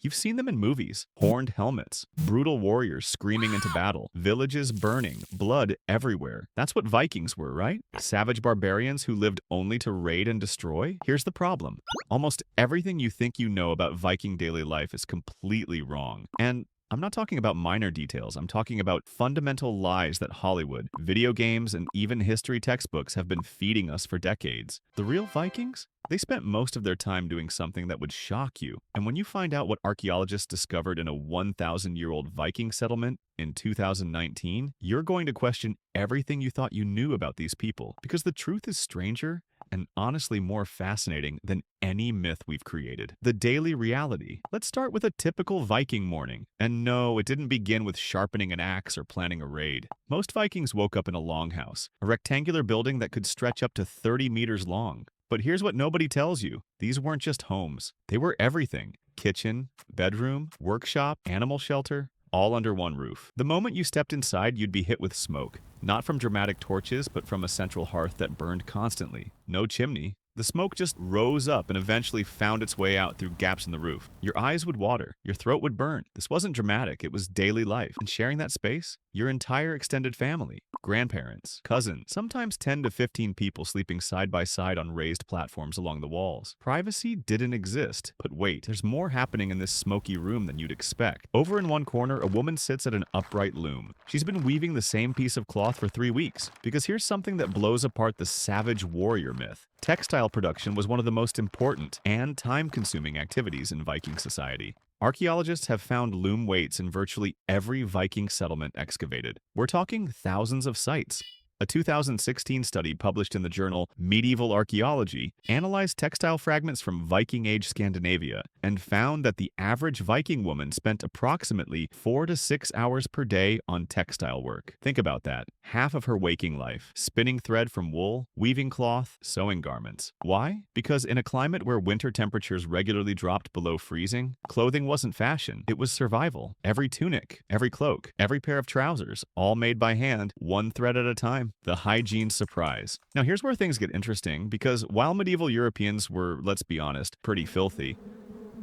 You've seen them in movies. Horned helmets, brutal warriors screaming into battle, villages burning, blood everywhere. That's what Vikings were, right? Savage barbarians who lived only to raid and destroy? Here's the problem. Almost everything you think you know about Viking daily life is completely wrong. And I'm not talking about minor details. I'm talking about fundamental lies that Hollywood, video games, and even history textbooks have been feeding us for decades. The real Vikings? They spent most of their time doing something that would shock you. And when you find out what archaeologists discovered in a 1,000-year-old Viking settlement in 2019, you're going to question everything you thought you knew about these people. Because the truth is stranger and honestly more fascinating than any myth we've created. The daily reality. Let's start with a typical Viking morning. And no, it didn't begin with sharpening an axe or planning a raid. Most Vikings woke up in a longhouse, a rectangular building that could stretch up to 30 meters long. But here's what nobody tells you. These weren't just homes. They were everything. Kitchen, bedroom, workshop, animal shelter, all under one roof. The moment you stepped inside, you'd be hit with smoke. Not from dramatic torches, but from a central hearth that burned constantly. No chimney. The smoke just rose up and eventually found its way out through gaps in the roof. Your eyes would water. Your throat would burn. This wasn't dramatic. It was daily life. And sharing that space? Your entire extended family. Grandparents, cousins, sometimes 10 to 15 people sleeping side by side on raised platforms along the walls. Privacy didn't exist. But wait, there's more happening in this smoky room than you'd expect. Over in one corner, a woman sits at an upright loom. She's been weaving the same piece of cloth for 3 weeks. Because here's something that blows apart the savage warrior myth. Textile production was one of the most important and time-consuming activities in Viking society. Archaeologists have found loom weights in virtually every Viking settlement excavated. We're talking thousands of sites. A 2016 study published in the journal Medieval Archaeology analyzed textile fragments from Viking Age Scandinavia and found that the average Viking woman spent approximately 4 to 6 hours per day on textile work. Think about that. Half of her waking life, spinning thread from wool, weaving cloth, sewing garments. Why? Because in a climate where winter temperatures regularly dropped below freezing, clothing wasn't fashion, it was survival. Every tunic, every cloak, every pair of trousers, all made by hand, one thread at a time. The hygiene surprise. Now here's where things get interesting, because while medieval Europeans were, let's be honest, pretty filthy,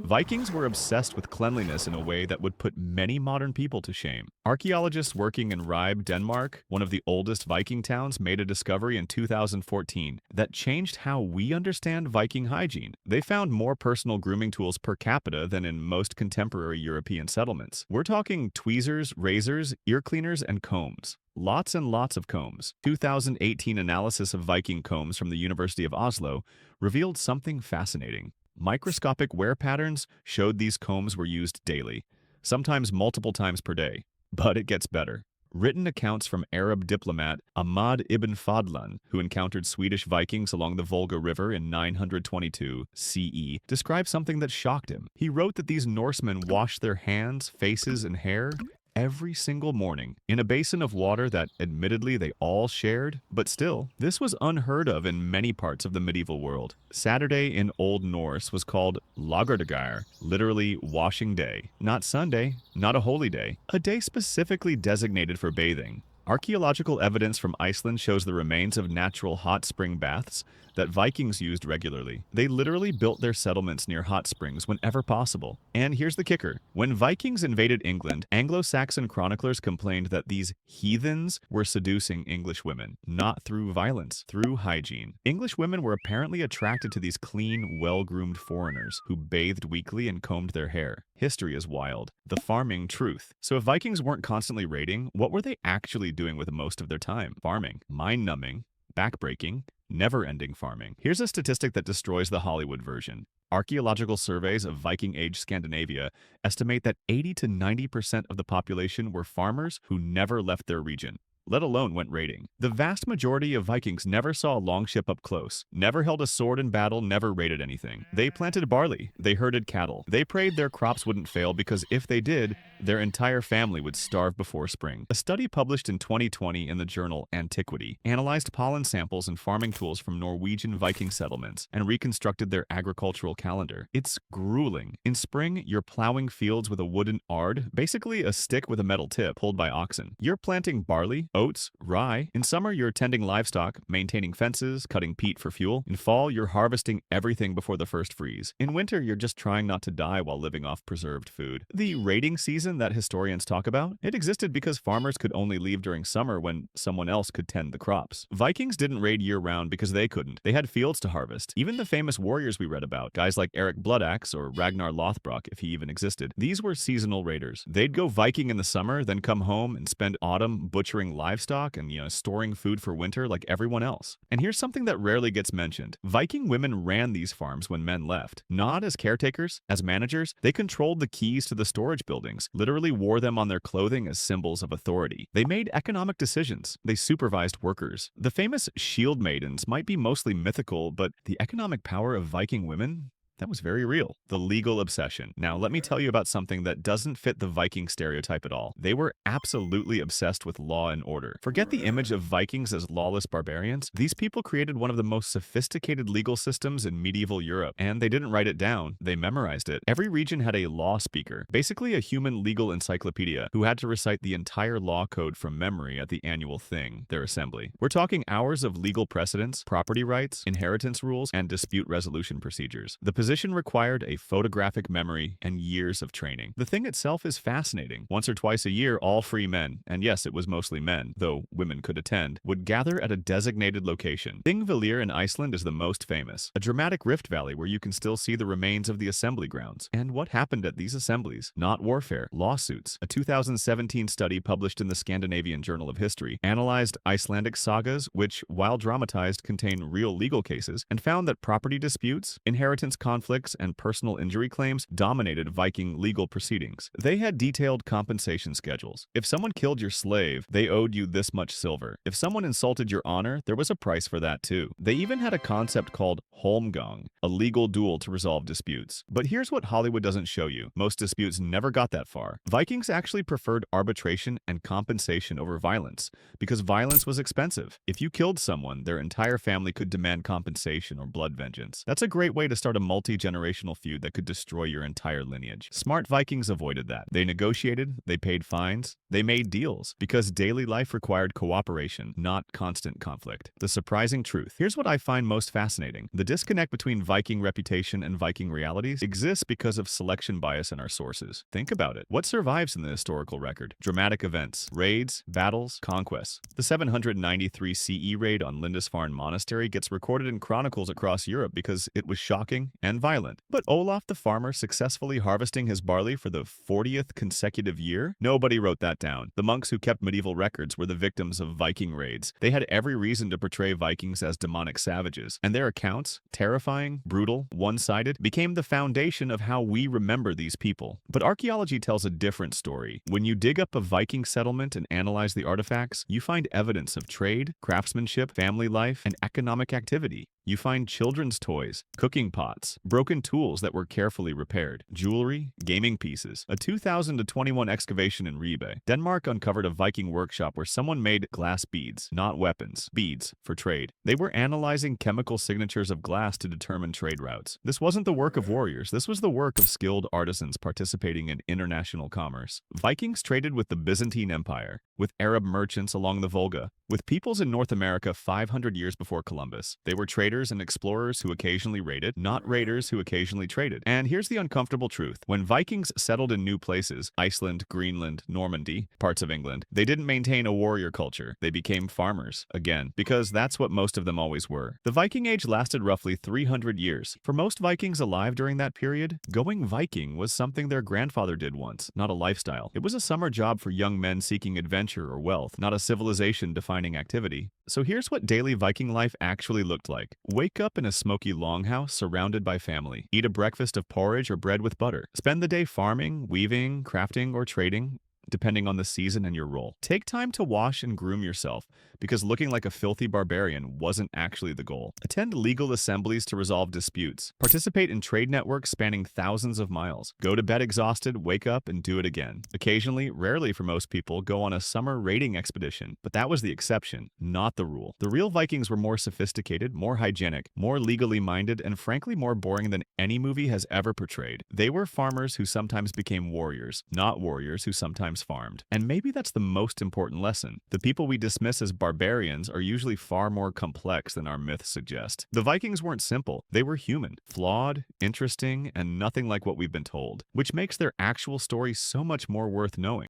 Vikings were obsessed with cleanliness in a way that would put many modern people to shame. Archaeologists working in Ribe, Denmark, one of the oldest Viking towns, made a discovery in 2014 that changed how we understand Viking hygiene. They found more personal grooming tools per capita than in most contemporary European settlements. We're talking tweezers, razors, ear cleaners, and combs. Lots and lots of combs. 2018 analysis of Viking combs from the University of Oslo revealed something fascinating. Microscopic wear patterns showed these combs were used daily, sometimes multiple times per day. But it gets better. Written accounts from Arab diplomat Ahmad ibn Fadlan, who encountered Swedish Vikings along the Volga River in 922 CE, describe something that shocked him. He wrote that these Norsemen washed their hands, faces, and hair every single morning in a basin of water that admittedly they all shared, but still, this was unheard of in many parts of the medieval world. Saturday in Old Norse was called Lagerdagar, literally washing day. Not Sunday, not a holy day, a day specifically designated for bathing. Archaeological evidence from Iceland shows the remains of natural hot spring baths that Vikings used regularly. They literally built their settlements near hot springs whenever possible. And here's the kicker. When Vikings invaded England, Anglo-Saxon chroniclers complained that these heathens were seducing English women, not through violence, through hygiene. English women were apparently attracted to these clean, well-groomed foreigners who bathed weekly and combed their hair. History is wild. The farming truth. So if Vikings weren't constantly raiding, what were they actually doing with most of their time? Farming, mind-numbing, backbreaking, never-ending farming. Here's a statistic that destroys the Hollywood version. Archaeological surveys of Viking Age Scandinavia estimate that 80 to 90% of the population were farmers who never left their region, let alone went raiding. The vast majority of Vikings never saw a longship up close, never held a sword in battle, never raided anything. They planted barley, they herded cattle. They prayed their crops wouldn't fail because if they did, their entire family would starve before spring. A study published in 2020 in the journal Antiquity analyzed pollen samples and farming tools from Norwegian Viking settlements and reconstructed their agricultural calendar. It's grueling. In spring, you're plowing fields with a wooden ard, basically a stick with a metal tip pulled by oxen. You're planting barley, oats, rye. In summer, you're tending livestock, maintaining fences, cutting peat for fuel. In fall, you're harvesting everything before the first freeze. In winter, you're just trying not to die while living off preserved food. The raiding season that historians talk about, it existed because farmers could only leave during summer when someone else could tend the crops. Vikings didn't raid year-round because they couldn't. They had fields to harvest. Even the famous warriors we read about, guys like Eric Bloodaxe or Ragnar Lothbrok, if he even existed, these were seasonal raiders. They'd go Viking in the summer, then come home and spend autumn butchering livestock and, storing food for winter like everyone else. And here's something that rarely gets mentioned. Viking women ran these farms when men left. Not as caretakers, as managers, they controlled the keys to the storage buildings, literally wore them on their clothing as symbols of authority. They made economic decisions. They supervised workers. The famous shield maidens might be mostly mythical, but the economic power of Viking women, that was very real. The legal obsession. Now, let me tell you about something that doesn't fit the Viking stereotype at all. They were absolutely obsessed with law and order. Forget the image of Vikings as lawless barbarians. These people created one of the most sophisticated legal systems in medieval Europe, and they didn't write it down. They memorized it. Every region had a law speaker, basically a human legal encyclopedia, who had to recite the entire law code from memory at the annual thing, their assembly. We're talking hours of legal precedents, property rights, inheritance rules, and dispute resolution procedures. The position required a photographic memory and years of training. The thing itself is fascinating. Once or twice a year, all free men, and yes, it was mostly men, though women could attend, would gather at a designated location. Thingvellir in Iceland is the most famous, a dramatic rift valley where you can still see the remains of the assembly grounds. And what happened at these assemblies? Not warfare, lawsuits. A 2017 study published in the Scandinavian Journal of History analyzed Icelandic sagas, which, while dramatized, contain real legal cases, and found that property disputes, inheritance conflicts, and personal injury claims dominated Viking legal proceedings. They had detailed compensation schedules. If someone killed your slave, they owed you this much silver. If someone insulted your honor, there was a price for that too. They even had a concept called holmgang, a legal duel to resolve disputes. But here's what Hollywood doesn't show you. Most disputes never got that far. Vikings actually preferred arbitration and compensation over violence, because violence was expensive. If you killed someone, their entire family could demand compensation or blood vengeance. That's a great way to start a multi-generational feud that could destroy your entire lineage. Smart Vikings avoided that. They negotiated, they paid fines, they made deals, because daily life required cooperation, not constant conflict. The surprising truth. Here's what I find most fascinating. The disconnect between Viking reputation and Viking realities exists because of selection bias in our sources. Think about it. What survives in the historical record? Dramatic events, raids, battles, conquests. The 793 CE raid on Lindisfarne Monastery gets recorded in chronicles across Europe because it was shocking and violent. But Olaf the farmer successfully harvesting his barley for the 40th consecutive year? Nobody wrote that down. The monks who kept medieval records were the victims of Viking raids. They had every reason to portray Vikings as demonic savages, and their accounts, terrifying, brutal, one-sided, became the foundation of how we remember these people. But archaeology tells a different story. When you dig up a Viking settlement and analyze the artifacts, you find evidence of trade, craftsmanship, family life, and economic activity. You find children's toys, cooking pots, broken tools that were carefully repaired, jewelry, gaming pieces. A 2021 excavation in Ribe, Denmark uncovered a Viking workshop where someone made glass beads, not weapons, beads for trade. They were analyzing chemical signatures of glass to determine trade routes. This wasn't the work of warriors, this was the work of skilled artisans participating in international commerce. Vikings traded with the Byzantine Empire, with Arab merchants along the Volga, with peoples in North America 500 years before Columbus. They were traders and explorers who occasionally raided, not raiders who occasionally traded. And here's the uncomfortable truth. When Vikings settled in new places, Iceland, Greenland, Normandy, parts of England, they didn't maintain a warrior culture. They became farmers, again, because that's what most of them always were. The Viking Age lasted roughly 300 years. For most Vikings alive during that period, going Viking was something their grandfather did once, not a lifestyle. It was a summer job for young men seeking adventure or wealth, not a civilization-defining activity. So here's what daily Viking life actually looked like. Wake up in a smoky longhouse surrounded by family. Eat a breakfast of porridge or bread with butter. Spend the day farming, weaving, crafting, or trading, depending on the season and your role. Take time to wash and groom yourself, because looking like a filthy barbarian wasn't actually the goal. Attend legal assemblies to resolve disputes. Participate in trade networks spanning thousands of miles. Go to bed exhausted, wake up, and do it again. Occasionally, rarely for most people, go on a summer raiding expedition, but that was the exception, not the rule. The real Vikings were more sophisticated, more hygienic, more legally minded, and frankly more boring than any movie has ever portrayed. They were farmers who sometimes became warriors, not warriors who sometimes farms farmed. And maybe that's the most important lesson. The people we dismiss as barbarians are usually far more complex than our myths suggest. The Vikings weren't simple. They were human, flawed, interesting, and nothing like what we've been told, which makes their actual story so much more worth knowing.